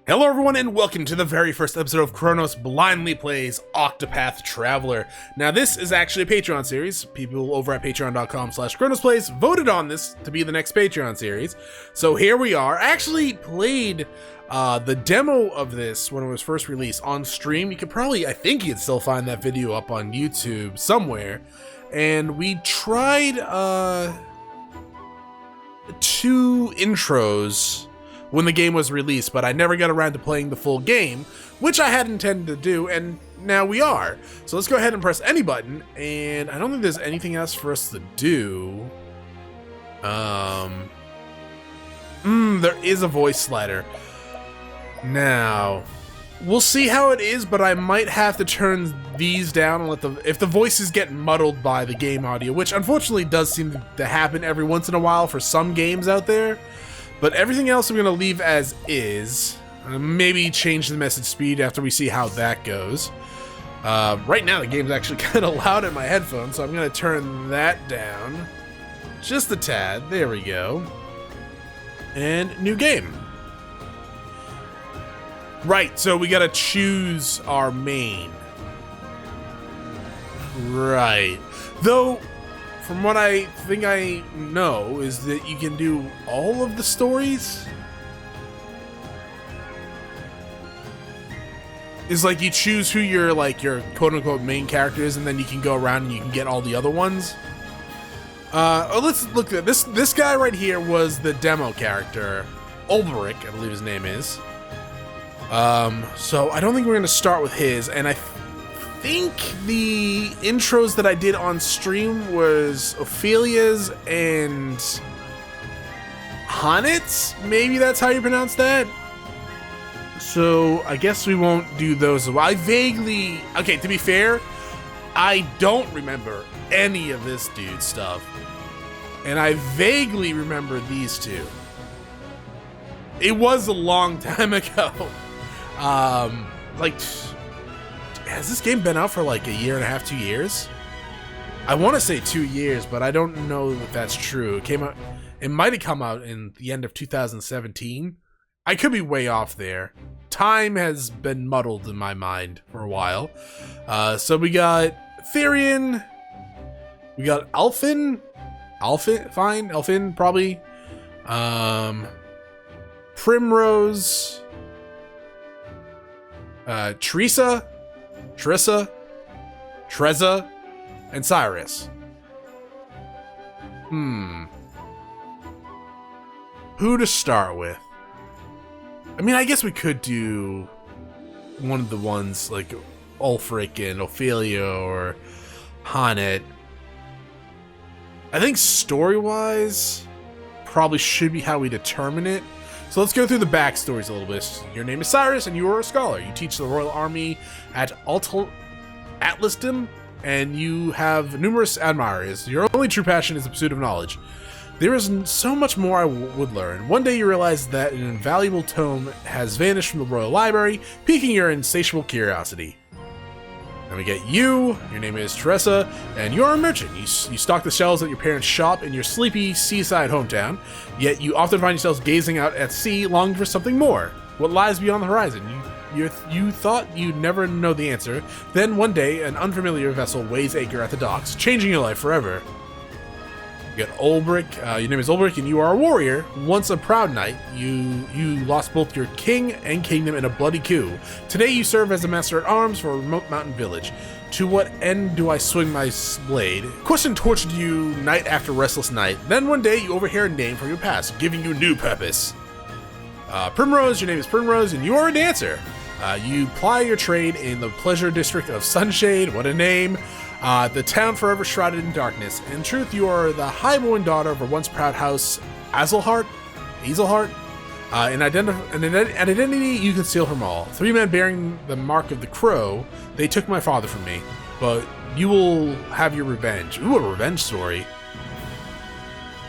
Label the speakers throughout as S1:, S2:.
S1: Hello everyone and welcome to the very first episode of Chronos Blindly Plays Octopath Traveler. Now this is actually a Patreon series. People over at patreon.com/chronosplays voted on this to be the next Patreon series. So here we are. I actually played the demo of this when it was first released on stream. You could probably, I think you can still find that video up on YouTube somewhere. And we tried 2 intros when the game was released, but I never got around to playing the full game, which I had intended to do, and now we are. So let's go ahead and press any button, and I don't think there's anything else for us to do. There is a voice slider. Now, we'll see how it is, but I might have to turn these down and if the voices get muddled by the game audio, which unfortunately does seem to happen every once in a while for some games out there. But everything else I'm going to leave as is. Maybe change the message speed after we see how that goes. Right now the game's actually kind of loud in my headphones, so I'm going to turn that down just a tad. There we go. And new game. Right, so we got to choose our main. Right. Though, from what I think I know, is that you can do all of the stories. Is like you choose who your quote-unquote main character is, and then you can go around and you can get all the other ones. Let's look at this. This guy right here was the demo character, Ulrich, I believe his name is. So I don't think we're gonna start with his, and I think the intros that I did on stream was Ophelia's and Honnet's. Maybe that's how you pronounce that. So I guess we won't do those. Okay, to be fair, I don't remember any of this dude's stuff, and I vaguely remember these two. It was a long time ago. Has this game been out for like a year and a half, 2 years? I want to say 2 years, but I don't know if that's true. It might have come out in the end of 2017. I could be way off there. Time has been muddled in my mind for a while. So we got Therian. We got Elfin, probably. Primrose. Trissa, and Cyrus. Who to start with? I mean, I guess we could do one of the ones like Ulfric and Ophelia or Honnet. I think story-wise, probably should be how we determine it. So let's go through the backstories a little bit. Your name is Cyrus, and you are a scholar. You teach the Royal Army at Atlasdom, and you have numerous admirers. Your only true passion is the pursuit of knowledge. There is so much more I would learn. One day you realize that an invaluable tome has vanished from the Royal Library, piquing your insatiable curiosity. Then we get you. Your name is Teresa, and you're a merchant. You stock the shelves at your parents' shop in your sleepy seaside hometown, yet you often find yourselves gazing out at sea, longing for something more. What lies beyond the horizon? You thought you'd never know the answer. Then one day, an unfamiliar vessel weighs anchor at the docks, changing your life forever. You got Ulrich. Your name is Ulrich, and you are a warrior. Once a proud knight, you lost both your king and kingdom in a bloody coup. Today you serve as a master-at-arms for a remote mountain village. To what end do I swing my blade? Question tortured you night after restless night. Then one day you overhear a name from your past, giving you new purpose. Primrose. Your name is Primrose, and you are a dancer. You ply your trade in the pleasure district of Sunshade. What a name. The town forever shrouded in darkness. In truth, you are the highborn daughter of a once proud house, Azelhart. An identity you conceal from all. 3 men bearing the mark of the crow. They took my father from me, but you will have your revenge. Ooh, a revenge story.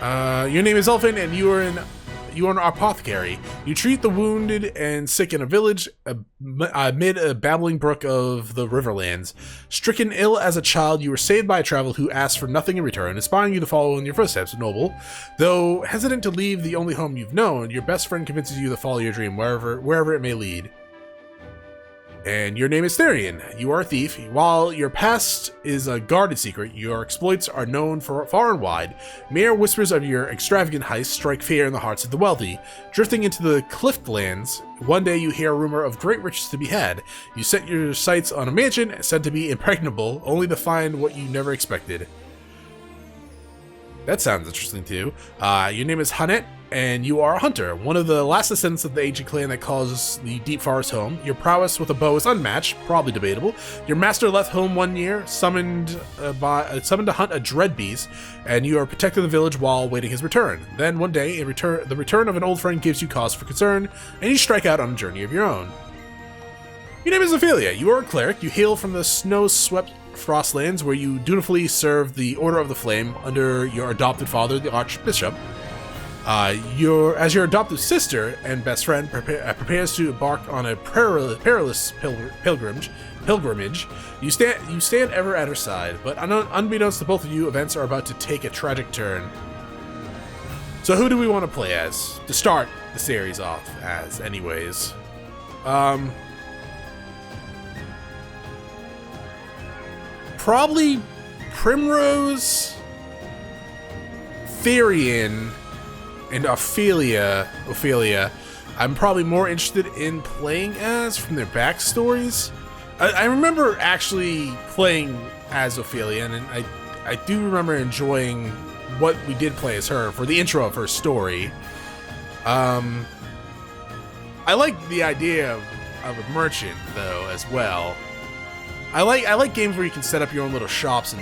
S1: Your name is Elfin, and you you are an apothecary. You treat the wounded and sick in a village amid a babbling brook of the Riverlands. Stricken ill as a child, you were saved by a traveler who asked for nothing in return, inspiring you to follow in your footsteps, noble. Though hesitant to leave the only home you've known, your best friend convinces you to follow your dream wherever it may lead. And your name is Therian. You are a thief. While your past is a guarded secret, your exploits are known far and wide. Mere whispers of your extravagant heists strike fear in the hearts of the wealthy. Drifting into the Cliftlands, one day you hear a rumor of great riches to be had. You set your sights on a mansion said to be impregnable, only to find what you never expected. That sounds interesting too. Your name is Hanet, and you are a hunter, one of the last descendants of the ancient clan that calls the Deep Forest home. Your prowess with a bow is unmatched, probably debatable. Your master left home one year, summoned to hunt a dread beast, and you are protecting the village while waiting his return. Then one day, the return of an old friend gives you cause for concern, and you strike out on a journey of your own. Your name is Ophelia. You are a cleric. You hail from the snow-swept Frostlands, where you dutifully serve the Order of the Flame under your adopted father, the Archbishop. As your adopted sister and best friend prepares to embark on a perilous pilgrimage, you stand ever at her side. But unbeknownst to both of you, events are about to take a tragic turn. So who do we want to play as? To start the series off as, anyways. Probably Primrose, Therian, and Ophelia, I'm probably more interested in playing as from their backstories. I remember actually playing as Ophelia, and I do remember enjoying what we did play as her for the intro of her story. I like the idea of a merchant, though, as well. I like games where you can set up your own little shops and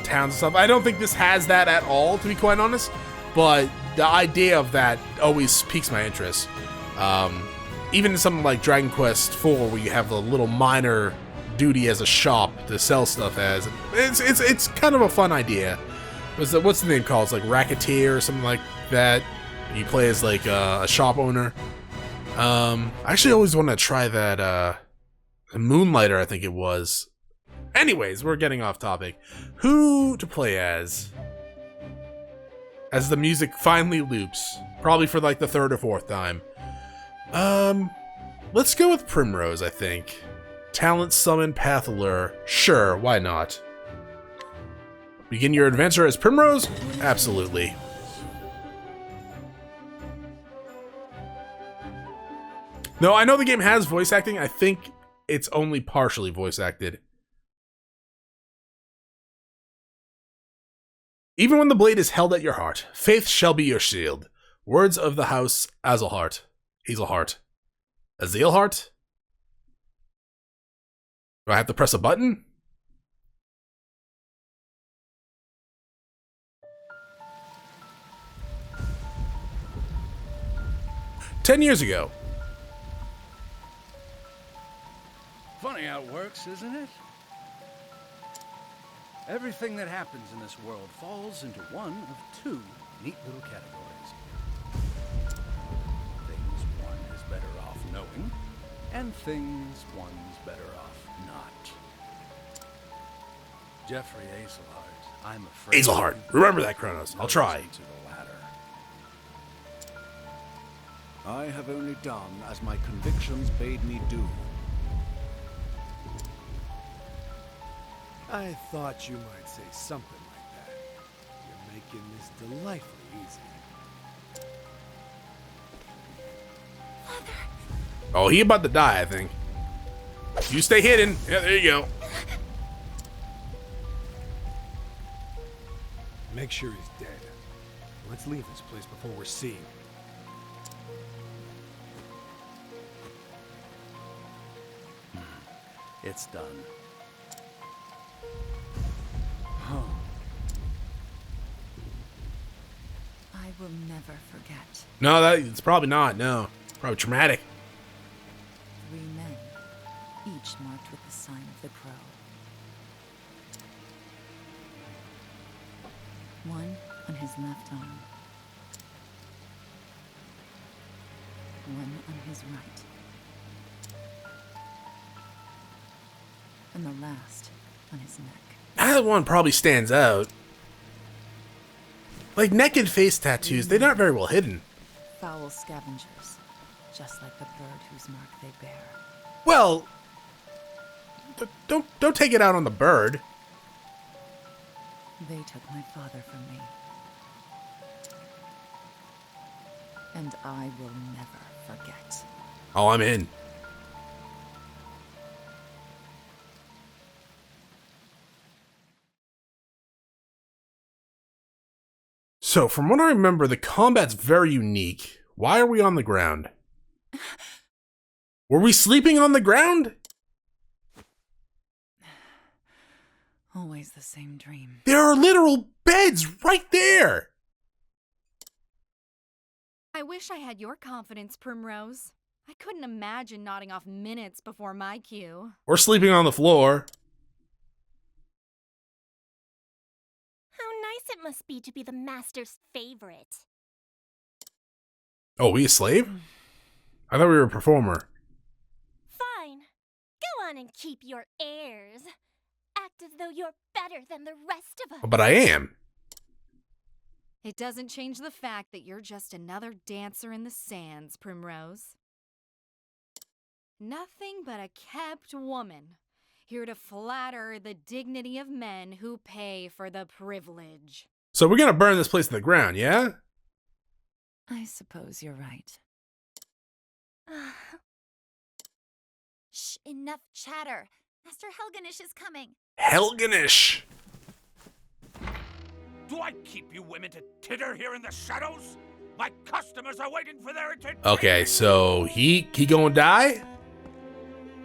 S1: towns and stuff. I don't think this has that at all, to be quite honest, but the idea of that always piques my interest. Even in something like Dragon Quest IV, where you have a little minor duty as a shop to sell stuff as, it's kind of a fun idea. What's the name called? It's like Racketeer or something like that. You play as like a shop owner. I actually always want to try that. Moonlighter, I think it was. Anyways, we're getting off topic. Who to play as the music finally loops, probably for like the third or fourth time. Let's go with Primrose, I think. Talent, summon, path, allure. Sure, why not? Begin your adventure as Primrose? Absolutely. No, I know the game has voice acting. I think it's only partially voice acted. Even when the blade is held at your heart, faith shall be your shield. Words of the house, Hazelheart. Azelheart? Do I have to press a button? "10 years ago,
S2: Funny how it works, isn't it? Everything that happens in this world falls into one of two neat little categories. Things one is better off knowing, and things one's better off not. Jeffrey Azelhart, I'm afraid...
S1: Hazelheart. Remember that, Chronos. I'll try.
S2: ...to the latter.
S3: I have only done as my convictions bade me do.
S4: I thought you might say something like that. You're making this delightfully easy.
S5: Father.
S1: Oh, he about to die, I think. You stay hidden. Yeah, there you go.
S4: Make sure he's dead. Let's leave this place before we're seen.
S2: It's done.
S5: I will never forget.
S1: No, it's probably not. No. Probably traumatic.
S5: 3 men, each marked with the sign of the crow. One on his left arm. one on his right, and the last on his neck.
S1: That one probably stands out. Like neck and face tattoos, they're not very well hidden.
S5: Foul scavengers, just like the bird whose mark they bear.
S1: Well, don't take it out on the bird.
S5: They took my father from me. And I will never forget.
S1: Oh, I'm in. So, from what I remember, the combat's very unique. Why are we on the ground? Were we sleeping on the ground?
S5: Always the same dream.
S1: There are literal beds right there!
S6: I wish I had your confidence, Primrose. I couldn't imagine nodding off minutes before my cue.
S1: Or sleeping on the floor.
S7: How nice it must be to be the master's favorite.
S1: Oh, we a slave? I thought we were a performer.
S7: Fine. Go on and keep your airs. Act as though you're better than the rest of us.
S1: But I am.
S6: It doesn't change the fact that you're just another dancer in the sands, Primrose. Nothing but a kept woman, here to flatter the dignity of men who pay for the privilege.
S1: So we're gonna burn this place to the ground, yeah?
S5: I suppose you're right.
S8: Shh, enough chatter. Master Helganish is coming.
S1: Helganish!
S2: Do I keep you women to titter here in the shadows? My customers are waiting for their entertainment.
S1: Okay, so he gonna die?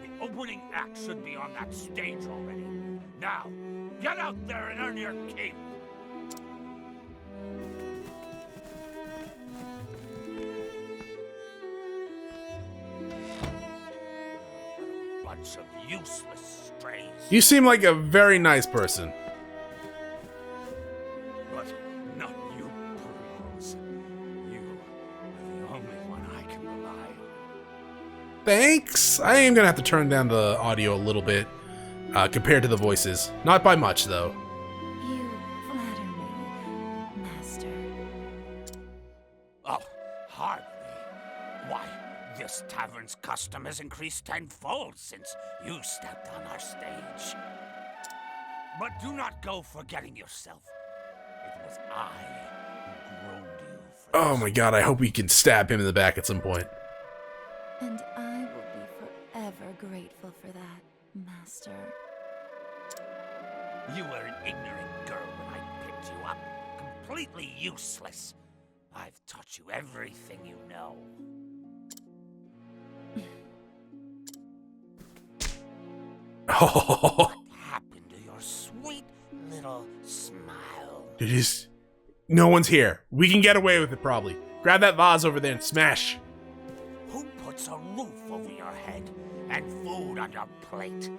S2: The opening act should be on that stage already. Now, get out there and earn your keep. Bunch of useless strays.
S1: You seem like a very nice person.
S2: But not you, Primrose. You are the only one I can rely on.
S1: Thanks. I am gonna have to turn down the audio a little bit compared to the voices. Not by much, though.
S5: You flatter me, Master.
S2: Oh, hardly. Why, this tavern's custom has increased tenfold since you stepped on our stage. But do not go forgetting yourself. It was I who groomed you for
S1: Oh
S2: this.
S1: my god, I hope we can stab him in the back at some point.
S5: And I will be forever grateful for that, Master.
S2: You were an ignorant girl when I picked you up. Completely useless. I've taught you everything you know.
S1: Oh,
S2: What happened to your sweet little smile?
S1: no one's here. We can get away with it, probably. Grab that vase over there and smash.
S2: Who puts a roof over your head and food on your plate?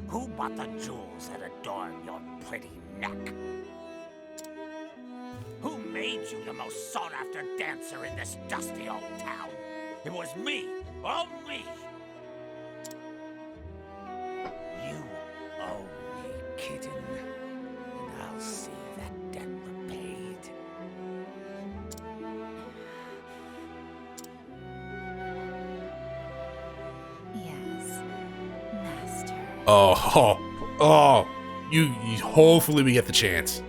S2: Who bought the jewels that adorn your pretty neck? Who made you the most sought-after dancer in this dusty old town? It was me, all me. You owe me, kitten, and I'll see that debt repaid.
S5: Yes, Master.
S1: You hopefully we get the chance.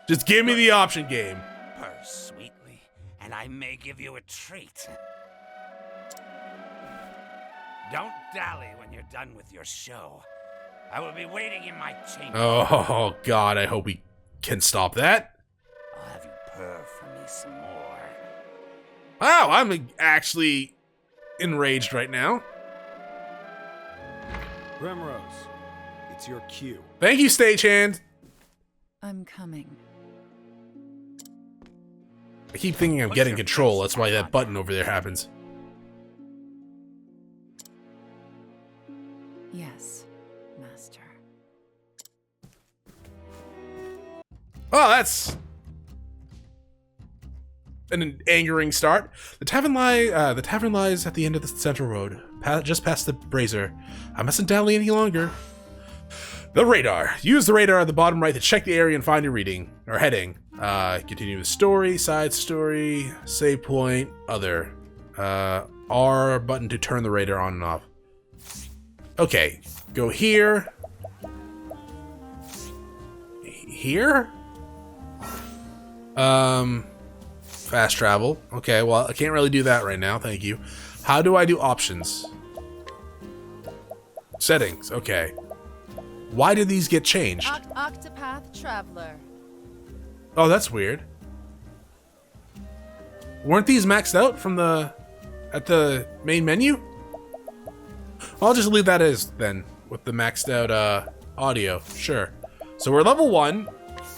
S1: Just give me the option game.
S2: Purr sweetly, and I may give you a treat. Don't dally when you're done with your show. I will be waiting in my chamber.
S1: Oh god, I hope we can stop that.
S2: I'll have you purr for me some more.
S1: Wow, I'm actually enraged right now.
S4: Primrose, it's your cue.
S1: Thank you, stagehand.
S5: I'm coming.
S1: I keep thinking I'm getting control. That's why that button over there happens.
S5: Yes, Master.
S1: Oh, that's... an angering start. The tavern lies at the end of the central road, just past the brazier. I mustn't dally any longer. The radar. Use the radar at the bottom right to check the area and find your heading. Continue the story, side story, save point, other. R button to turn the radar on and off. Okay, go here. Here? Fast travel. Okay, well, I can't really do that right now, thank you. How do I do options? Settings, okay. Why did these get changed?
S9: Octopath Traveler.
S1: Oh, that's weird. Weren't these maxed out from at the main menu? I'll just leave that as then, with the maxed out audio, sure. So we're level 1.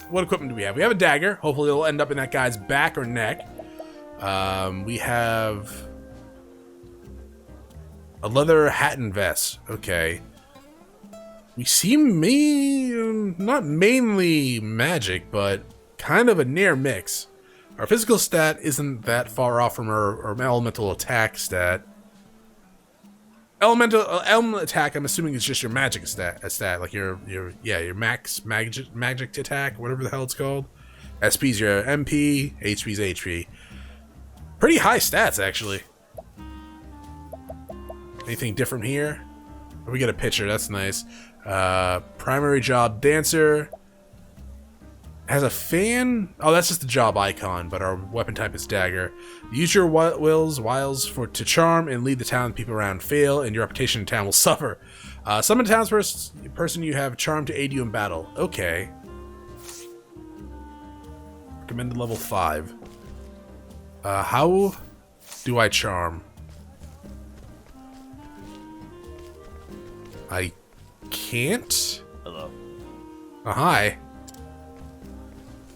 S1: What equipment do we have? We have a dagger. Hopefully it'll end up in that guy's back or neck. We have a leather hat and vest. Okay. We seem not mainly magic, but kind of a near mix. Our physical stat isn't that far off from our elemental attack stat. Elemental attack, I'm assuming it's just your magic stat, like your max magic attack, whatever the hell it's called. SP's your MP, HP's HP. Pretty high stats, actually. Anything different here? Oh, we get a picture, that's nice. Primary job, dancer. Has a fan? Oh, that's just the job icon, but our weapon type is dagger. Use your wiles to charm and lead the townspeople around. Fail, and your reputation in town will suffer. Summon a townsperson you have charm to aid you in battle. Okay. Recommended level 5. How do I charm? I can't?
S2: Hello.
S1: Oh, hi.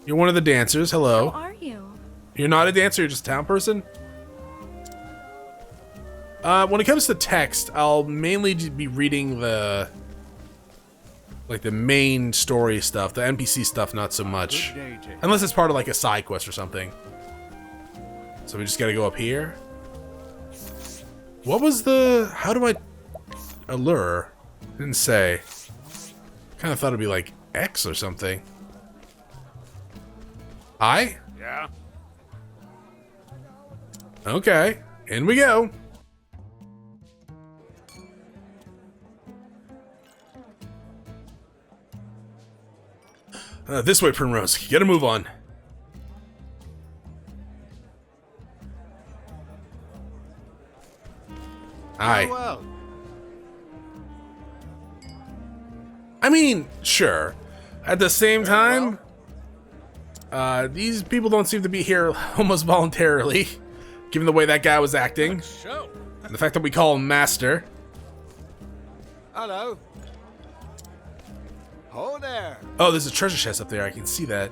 S1: You're one of the dancers. Hello.
S6: How are you?
S1: You're not a dancer, you're just a town person? When it comes to text, I'll mainly be reading the main story stuff. The NPC stuff, not so much. Unless it's part of like a side quest or something. So we just gotta go up here. What was how do I allure? Didn't say. Kinda thought it'd be like X or something. I?
S2: Yeah?
S1: Okay, in we go. This way, Primrose. Get a move on. Aye.
S3: Well,
S1: I mean, sure. At the same time, these people don't seem to be here almost voluntarily, given the way that guy was acting. And the fact that we call him Master.
S3: hello. Ho there.
S1: Oh, there's a treasure chest up there. I can see that.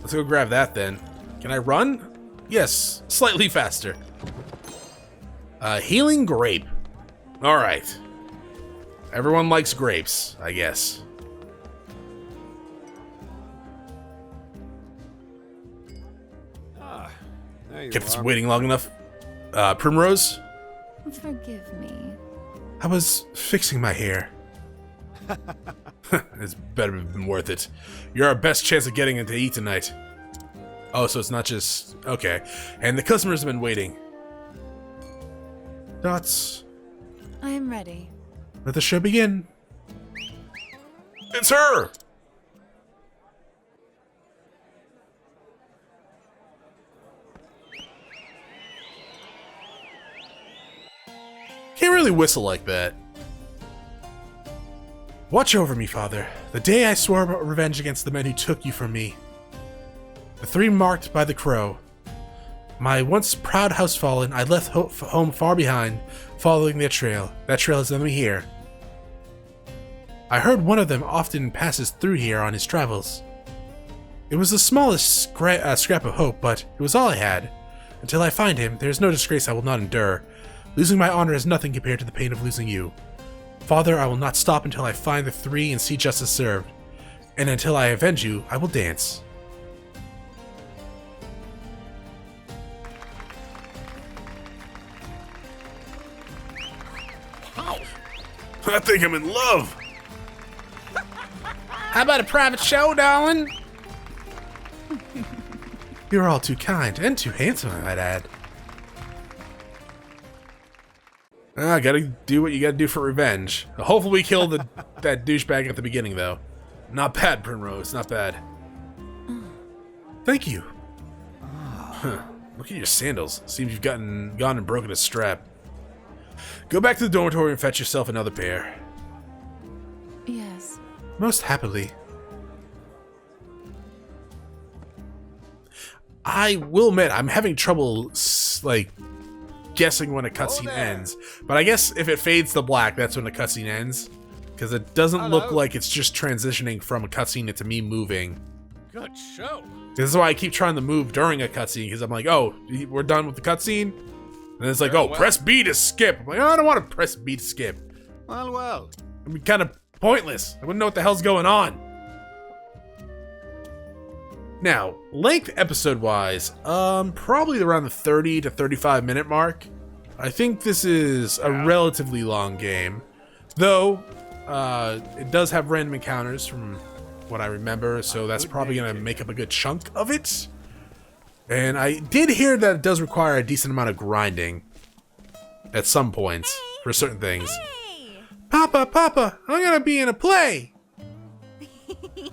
S1: Let's go grab that then. Can I run? Yes, slightly faster. Healing grape. All right. Everyone likes grapes, I guess.
S3: There you
S1: Kept us
S3: are.
S1: waiting long enough. Primrose?
S5: Forgive me.
S1: I was fixing my hair. It's better been worth it. You're our best chance of getting into eat tonight. Oh, so it's not just... Okay. And the customers have been waiting. Dots.
S5: I am ready.
S1: Let the show begin. It's her! Can't really whistle like that. Watch over me, Father. The day I swore revenge against the men who took you from me. The 3 marked by the crow. My once proud house fallen, I left home far behind, following their trail. That trail has led me here. I heard one of them often passes through here on his travels. It was the smallest scrap of hope, but it was all I had. Until I find him, there is no disgrace I will not endure. Losing my honor is nothing compared to the pain of losing you. Father, I will not stop until I find the 3 and see justice served. And until I avenge you, I will dance. I think I'm in love. How about a private show, darling? You're all too kind and too handsome, I might add. Gotta do what you gotta do for revenge. Hopefully we kill that douchebag at the beginning, though. Not bad, Primrose, not bad. Thank you. Huh. Look at your sandals. Seems you've gone and broken a strap. Go back to the dormitory and fetch yourself another pair.
S5: Yes.
S1: Most happily. I will admit, I'm having trouble, like, guessing when a cutscene ends. But I guess if it fades to black, that's when the cutscene ends. Because it doesn't look like it's just transitioning from a cutscene into me moving.
S4: Good show.
S1: This is why I keep trying to move during a cutscene, because I'm like, oh, we're done with the cutscene? And it's like, oh, press B to skip. I'm like, oh, I don't want to press B to skip.
S3: Well.
S1: It'd be kind of pointless. I wouldn't know what the hell's going on. Now, length episode-wise, probably around the 30 to 35 minute mark. I think this is a relatively long game. Though, it does have random encounters from what I remember, so that's probably going to make up a good chunk of it. And I did hear that it does require a decent amount of grinding at some points for certain things.
S8: Hey!
S1: Papa, I'm going to be in a play.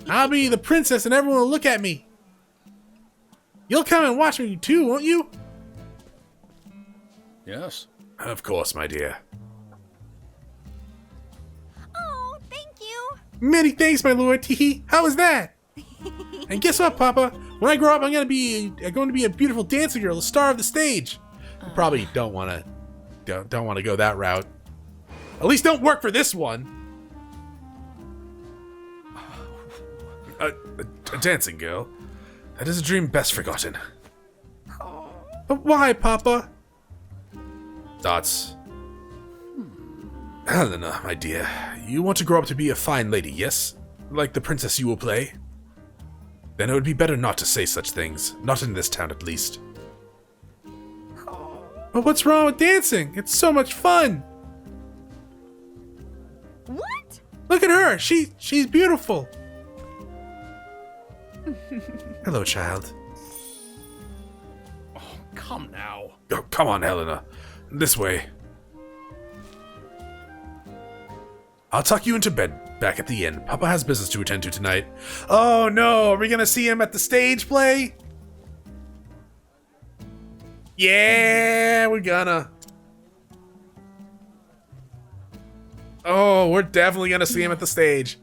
S1: I'll be the princess and everyone will look at me. You'll come and watch me too, won't you?
S4: Yes.
S1: Of course, my dear.
S8: Oh, thank you.
S1: Many thanks, my lord. Teehee. How was that? And guess what, Papa? When I grow up, I'm going to be a beautiful dancer girl, the star of the stage. You probably don't want to go that route. At least don't work for this one. A dancing girl. That is a dream best forgotten. But why, Papa? Dots. Helena, my dear, you want to grow up to be a fine lady, yes? Like the princess you will play? Then it would be better not to say such things. Not in this town, at least. But what's wrong with dancing? It's so much fun!
S8: What?
S1: Look at her! She's beautiful! Hello, child.
S4: Oh, come now.
S1: Oh, come on, Helena. This way. I'll tuck you into bed back at the inn. Papa has business to attend to tonight. Oh no, are we gonna see him at the stage play? Yeah, we're gonna. Oh, we're definitely gonna see him at the stage.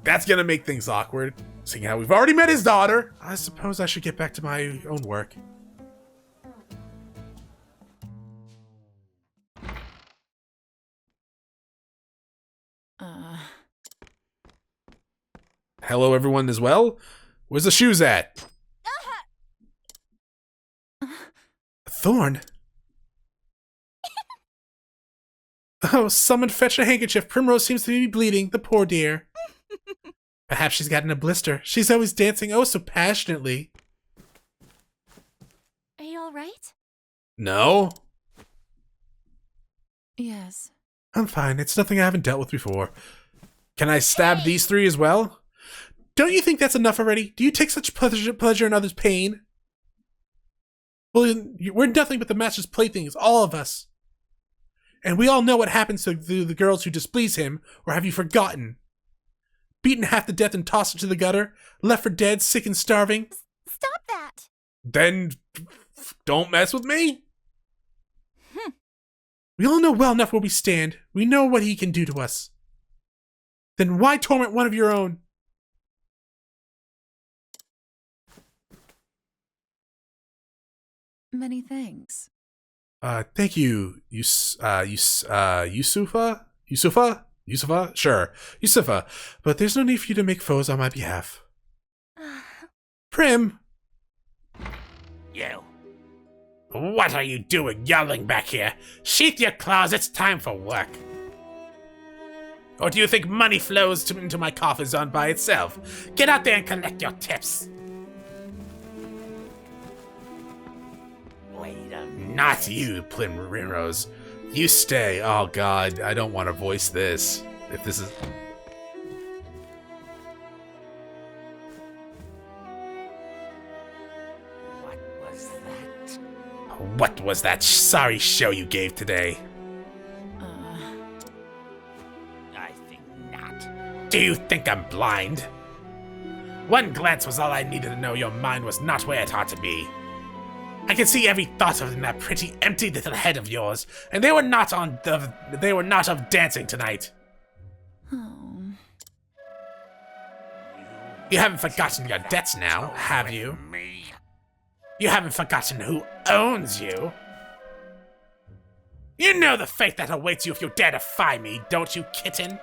S1: That's gonna make things awkward. Seeing how we've already met his daughter, I suppose I should get back to my own work. Hello, everyone, as well. Where's the shoes at? Thorn? Oh, someone fetch a handkerchief. Primrose seems to be bleeding, the poor dear. Perhaps she's gotten a blister. She's always dancing oh so passionately.
S7: Are you alright?
S1: No?
S5: Yes.
S1: I'm fine. It's nothing I haven't dealt with before. Can I stab these three as well? Don't you think that's enough already? Do you take such pleasure in others' pain? Well, we're nothing but the master's playthings, all of us. And we all know what happens to the girls who displease him, or have you forgotten? Beaten half to death and tossed into the gutter, left for dead, sick and starving.
S7: Stop that!
S1: Then don't mess with me? We all know well enough where we stand. We know what he can do to us. Then why torment one of your own?
S5: Many thanks.
S1: Thank you, Yusufa? Sure, Yusufa. But there's no need for you to make foes on my behalf. Prim!
S2: You. What are you doing yelling back here? Sheath your claws, it's time for work. Or do you think money flows into my coffin zone by itself? Get out there and collect your tips. Wait a minute. Not you, Primrose.
S1: You stay. Oh god, I don't want to voice this. If this is...
S2: What was that?
S1: What was that sorry show you gave today?
S2: I think not.
S1: Do you think I'm blind? One glance was all I needed to know your mind was not where it ought to be. I can see every thought of it in that pretty empty little head of yours, and they were not of dancing tonight.
S5: Oh.
S1: You haven't forgotten your debts now, have you?
S2: Me.
S1: You haven't forgotten who owns you. You know the fate that awaits you if you dare defy me, don't you, kitten?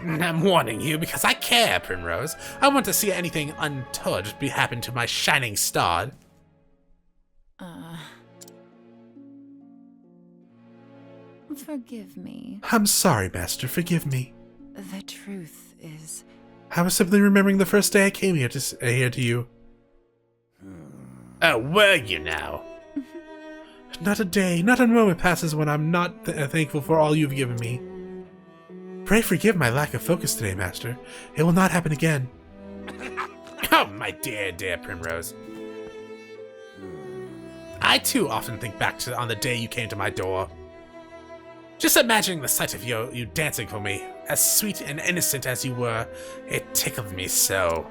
S1: I'm warning you because I care, Primrose. I want to see anything untoward happen to my shining star.
S5: Forgive me.
S1: I'm sorry, Master. Forgive me.
S5: The truth is...
S1: I was simply remembering the first day I came here to you. Oh, were you now? Not a day, not a moment passes when I'm not thankful for all you've given me. Pray forgive my lack of focus today, Master. It will not happen again. Oh, my dear Primrose. I too often think back on the day you came to my door. Just imagining the sight of you dancing for me, as sweet and innocent as you were, it tickled me so.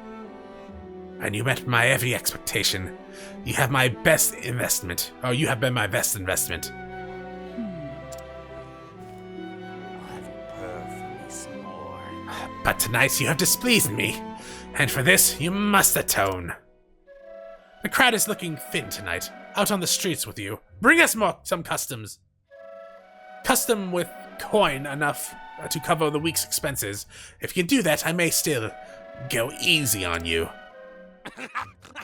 S1: And you met my every expectation. You have my best investment. Oh, you have been my best investment. But tonight you have displeased me, and for this you must atone. The crowd is looking thin tonight, out on the streets with you. Bring us some customs. Custom with coin enough to cover the week's expenses. If you can do that, I may still go easy on you.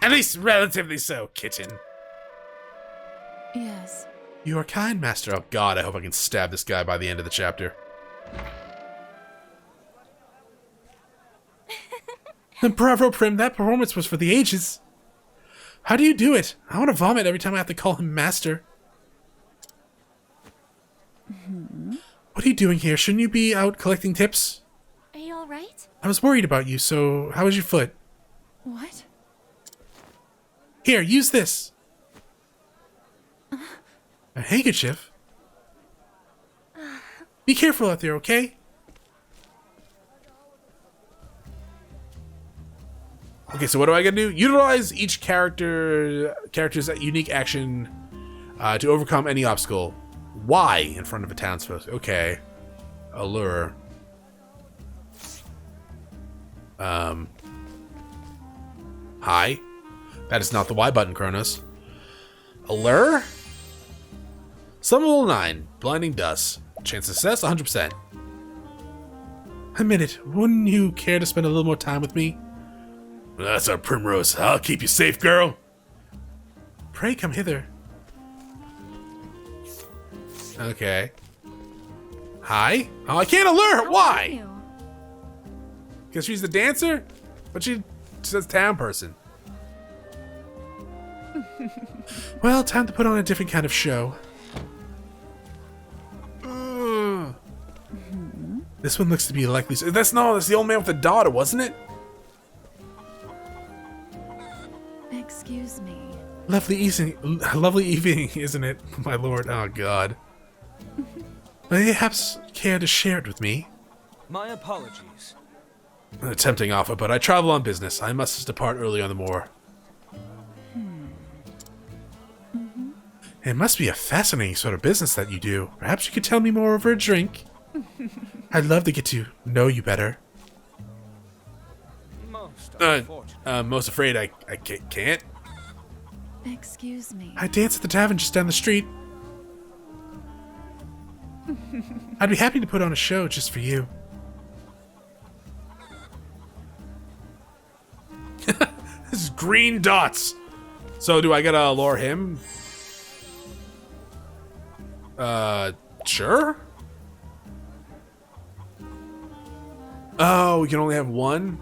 S1: At least relatively so, kitten.
S5: Yes.
S1: You are kind, Master. Oh god, I hope I can stab this guy by the end of the chapter. Bravo, Prim, that performance was for the ages. How do you do it? I want to vomit every time I have to call him Master. What are you doing here? Shouldn't you be out collecting tips?
S7: Are you alright?
S1: I was worried about you, so how is your foot?
S5: What?
S1: Here, use this. A handkerchief? Be careful out there, okay? Okay, so what do I gotta do? Utilize each character's unique action to overcome any obstacle. Y in front of a townsfolk. Okay. Allure. Hi. That is not the Y button, Chronos. Allure? Summon level 9. Blinding Dust. Chance of success, 100%. Admit it, wouldn't you care to spend a little more time with me? That's our Primrose. I'll keep you safe, girl. Pray come hither. Okay. Hi? Oh, I can't allure her. Why? Because she's the dancer? But she says town person. Well, time to put on a different kind of show. This one looks to be likely. That's the old man with the daughter, wasn't it?
S5: Excuse me.
S1: Lovely evening, isn't it, my lord? Oh, God. Perhaps care to share it with me?
S10: My apologies.
S1: A tempting offer, but I travel on business. I must depart early on the moor. It must be a fascinating sort of business that you do. Perhaps you could tell me more over a drink? I'd love to get to know you better. Most afraid I can't.
S5: Excuse me.
S1: I dance at the tavern just down the street. I'd be happy to put on a show just for you. This is green dots. So do I gotta allure him? Sure. Oh, we can only have one?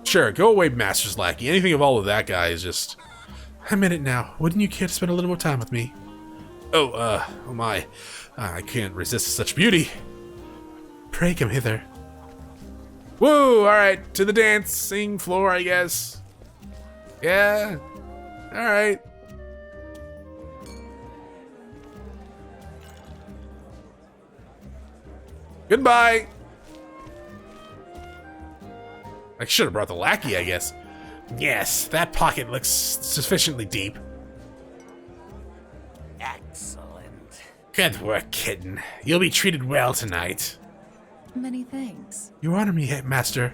S1: Sure, go away, Master's Lackey. Anything of all of that guy is just... A minute now. Wouldn't you care to spend a little more time with me? Oh my. I can't resist such beauty. Pray come hither. Woo! Alright, to the dancing floor, I guess. Yeah. Alright. Goodbye! I should have brought the lackey, I guess. Yes, that pocket looks sufficiently deep.
S2: Excellent.
S1: Good work, kitten. You'll be treated well tonight.
S5: Many thanks.
S1: You honor me, master.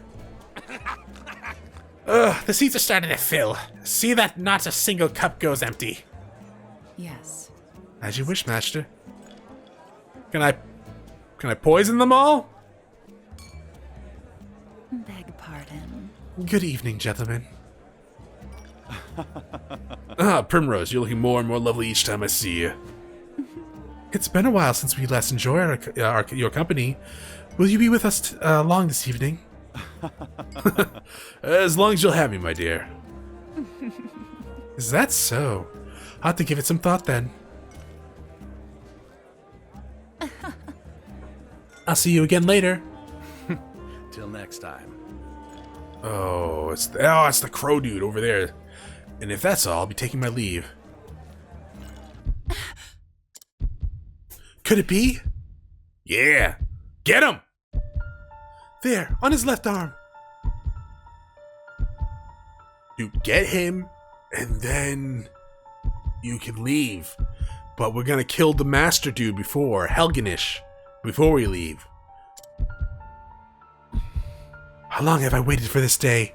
S1: Ugh, the seats are starting to fill. See that not a single cup goes empty.
S5: Yes.
S1: As you wish, master. Can I poison them all?
S5: Beg pardon.
S1: Good evening, gentlemen. Primrose, you're looking more and more lovely each time I see you. It's been a while since we last enjoyed your company. Will you be with us long this evening? As long as you'll have me, my dear. Is that so? I'll have to give it some thought then. I'll see you again later.
S3: Till next time.
S1: Oh, it's the crow dude over there. And if that's all, I'll be taking my leave. Could it be? Yeah. Get him! There, on his left arm. You get him, and then you can leave. But we're gonna kill the master dude before we leave. How long have I waited for this day?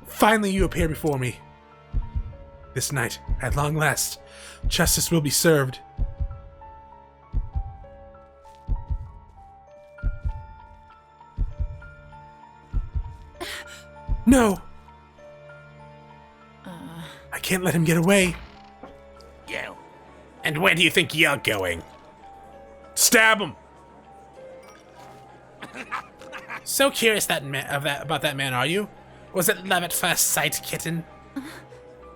S1: Finally you appear before me. This night, at long last, justice will be served. No! I can't let him get away.
S2: You.
S1: And where do you think you're going? Stab him! So curious about that man, are you? Was it love at first sight, kitten?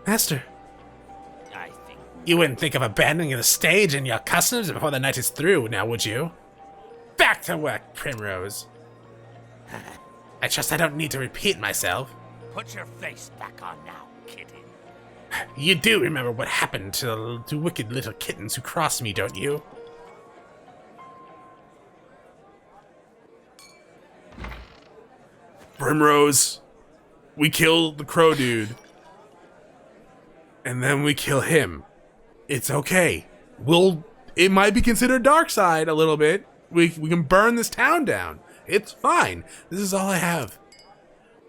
S1: Master.
S2: I think.
S1: You wouldn't think of abandoning the stage and your customs before the night is through, now would you? Back to work, Primrose. I trust I don't need to repeat myself.
S2: Put your face back on now, kitten.
S1: You do remember what happened to wicked little kittens who crossed me, don't you? Primrose, we kill the crow dude. And then we kill him. It's okay. It might be considered dark side a little bit. We can burn this town down. It's fine. This is all I have.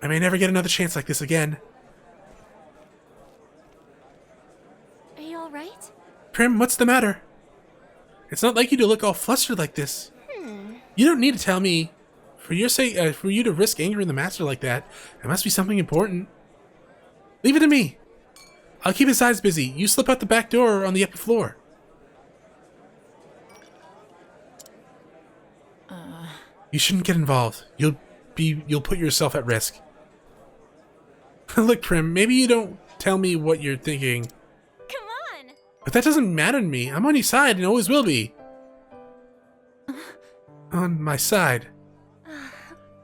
S1: I may never get another chance like this again.
S7: Are you alright?
S1: Prim, what's the matter? It's not like you to look all flustered like this. You don't need to tell me. For your sake, for you to risk angering the master like that, it must be something important. Leave it to me. I'll keep his eyes busy. You slip out the back door on the upper floor. You shouldn't get involved. You'll put yourself at risk. Look, Prim, maybe you don't tell me what you're thinking.
S7: Come on!
S1: But that doesn't matter to me. I'm on your side and always will be. On my side.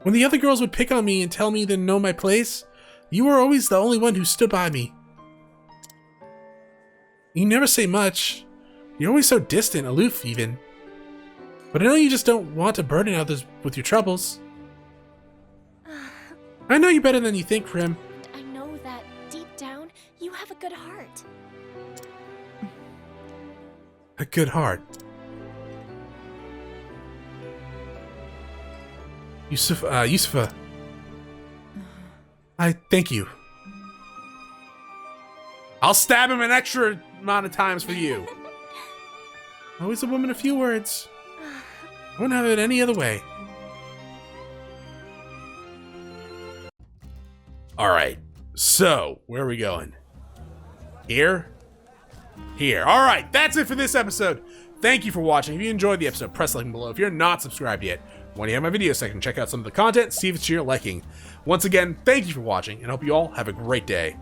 S1: When the other girls would pick on me and tell me to know my place, you were always the only one who stood by me. You never say much. You're always so distant, aloof even. But I know you just don't want to burden others with your troubles. I know you better than you think, Prim.
S7: I know that deep down, you have a good heart.
S1: A good heart. Yusufa. I thank you. I'll stab him an extra amount of times for you. Always a woman of few words. I wouldn't have it any other way. Alright, so, where are we going? Here? Here. Alright, that's it for this episode. Thank you for watching. If you enjoyed the episode, press the link below. If you're not subscribed yet, when you have my video section, check out some of the content, see if it's to your liking. Once again, thank you for watching, and I hope you all have a great day.